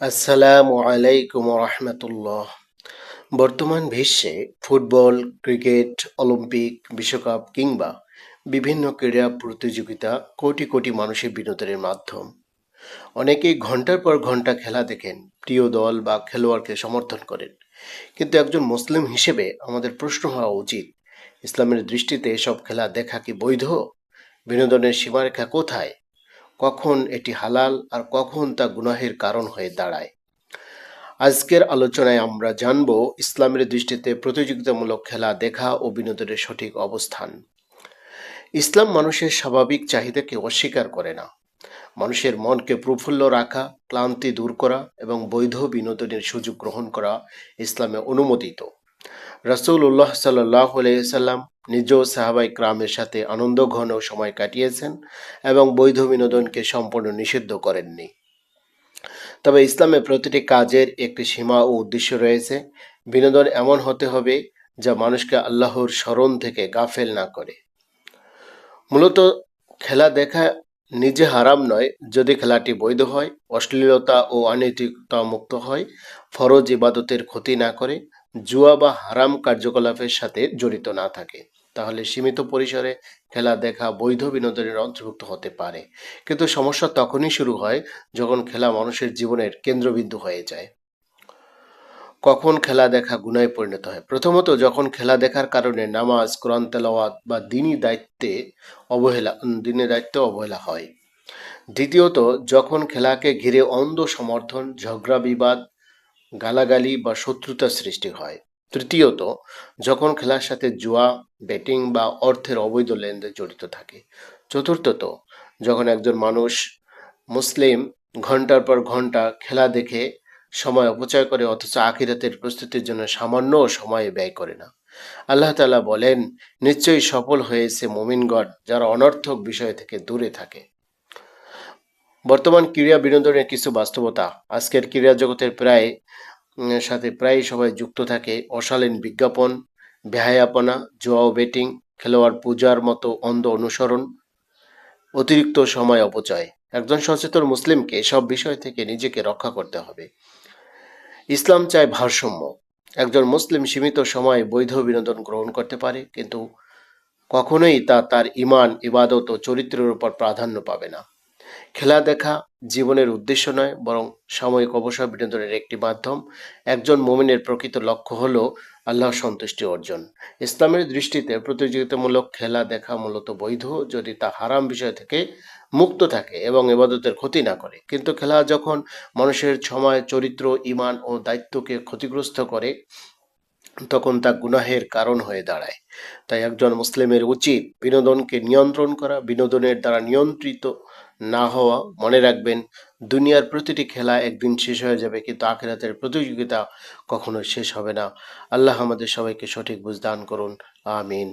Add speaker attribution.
Speaker 1: আসসালামু আলাইকুম রহমতুল্লাহ। বর্তমান বিশ্বে ফুটবল, ক্রিকেট, অলিম্পিক, বিশ্বকাপ কিংবা বিভিন্ন ক্রীড়া প্রতিযোগিতা কোটি কোটি মানুষের বিনোদনের মাধ্যম। অনেকেই ঘন্টার পর ঘন্টা খেলা দেখেন, প্রিয় দল বা খেলোয়াড়কে সমর্থন করেন। কিন্তু একজন মুসলিম হিসেবে আমাদের প্রশ্ন হওয়া উচিত, ইসলামের দৃষ্টিতে এসব খেলা দেখা কি বৈধ? বিনোদনের সীমারেখা কোথায়? কখন এটি হালাল আর কখন তা গুনাহের কারণ হয়ে দাঁড়ায়? আজকের আলোচনায় আমরা জানব ইসলামের দৃষ্টিতে প্রতিযোগিতামূলক খেলা দেখা ও বিনোদনের সঠিক অবস্থান। ইসলাম মানুষের স্বাভাবিক চাহিদাকে অস্বীকার করে না। মানুষের মনকে প্রফুল্ল রাখা, ক্লান্তি দূর করা এবং বৈধ বিনোদনের সুযোগ গ্রহণ করা ইসলামে অনুমোদিত। রাসূলুল্লাহ সাল্লাল্লাহু আলাইহি সাল্লাম নিজেও সাহাবায়ে কেরামের সাথে আনন্দ ঘন সময় কাটিয়েছেন এবং বৈধ বিনোদনকে সম্পূর্ণ নিষিদ্ধ করেননি। তবে ইসলামে প্রতিটি কাজের একটি সীমা ও উদ্দেশ্য রয়েছে। বিনোদন এমন হতে হবে যা মানুষকে আল্লাহর স্মরণ থেকে গাফেল না করে। মূলত খেলা দেখা নিজে হারাম নয়, যদি খেলাটি বৈধ হয়, অশ্লীলতা ও অনৈতিকতা মুক্ত হয়, ফরজ ইবাদতের ক্ষতি না করে, জুয়া বা হারাম কার্যকলাপের সাথে জড়িত না থাকে, তাহলে সীমিত পরিসরে খেলা দেখা বৈধ বিনোদনের অন্তর্ভুক্ত হতে পারে। কিন্তু সমস্যা তখনই শুরু হয় যখন খেলা মানুষের জীবনের কেন্দ্রবিন্দু হয়ে যায়। কখন খেলা দেখা গুনাহে পরিণত হয়? প্রথমত, যখন খেলা দেখার কারণে নামাজ, কোরআন তেলাওয়াত বা দিনের দায়িত্বে অবহেলা হয়। দ্বিতীয়ত, যখন খেলাকে ঘিরে অন্ধ সমর্থন, ঝগড়া বিবাদ, গালাগালি বা শত্রুতার সৃষ্টি হয়। তৃতীয়ত, যখন খেলার সাথে জুয়া, বেটিং বা অর্থের অবৈধ লেনদেন জড়িত থাকে। চতুর্থত, যখন একজন মানুষ, মুসলিম, ঘন্টার পর ঘন্টা খেলা দেখে সময় অপচয় করে অথচ আখিরাতের প্রস্তুতির জন্য সামান্য সময় ব্যয় করে না। আল্লাহ তাআলা বলেন, নিশ্চয়ই সফল হয়েছে মুমিনগণ যারা অনর্থক বিষয় থেকে দূরে থাকে। বর্তমান ক্রীড়া বিনোদনের কিছু বাস্তবতা। আজকের ক্রীড়া জগতের সাথে প্রায় সবাই যুক্ত থাকে অশালীন বিজ্ঞাপন, বেহায়াপনা, জুয়া ও বেটিং, খেলোয়াড় পূজার মতো অন্ধ অনুসরণ, অতিরিক্ত সময় অপচয়। একজন সচেতন মুসলিমকে এসব বিষয় থেকে নিজেকে রক্ষা করতে হবে। ইসলাম চায় ভারসাম্য। একজন মুসলিম সীমিত সময়ে বৈধ বিনোদন গ্রহণ করতে পারে, কিন্তু কখনোই তা তার ঈমান, ইবাদত ও চরিত্রের উপর প্রাধান্য পাবে না। খেলা দেখা জীবনের উদ্দেশ্য নয়, বরং সাময়িক অবসর বিনোদনের একটি মাধ্যম। একজন মুমিনের প্রকৃত লক্ষ্য হলো আল্লাহর সন্তুষ্টি অর্জন। ইসলামের দৃষ্টিতে প্রতিযোগিতামূলক খেলা দেখা মূলত বৈধ যদি তা হারাম বিষয় থেকে মুক্ত থাকে এবং ইবাদতের ক্ষতি না করে। কিন্তু খেলা যখন মানুষের সময়, চরিত্র, ঈমান ও দায়িত্বকে ক্ষতিগ্রস্ত করে, তখন তা গুনাহের কারণ হয়ে দাঁড়ায়। তাই একজন মুসলিমের উচিত বিনোদনকে নিয়ন্ত্রণ করা, বিনোদনের দ্বারা নিয়ন্ত্রিত না হওয়া। মনে রাখবেন, দুনিয়ার প্রতিটি খেলা একদিন শেষ হয়ে যাবে, কিন্তু আখিরাতের প্রতিযোগিতা কখনো শেষ হবে না। আল্লাহ আমাদের সবাইকে সঠিক বুঝ দান করুন। আমিন।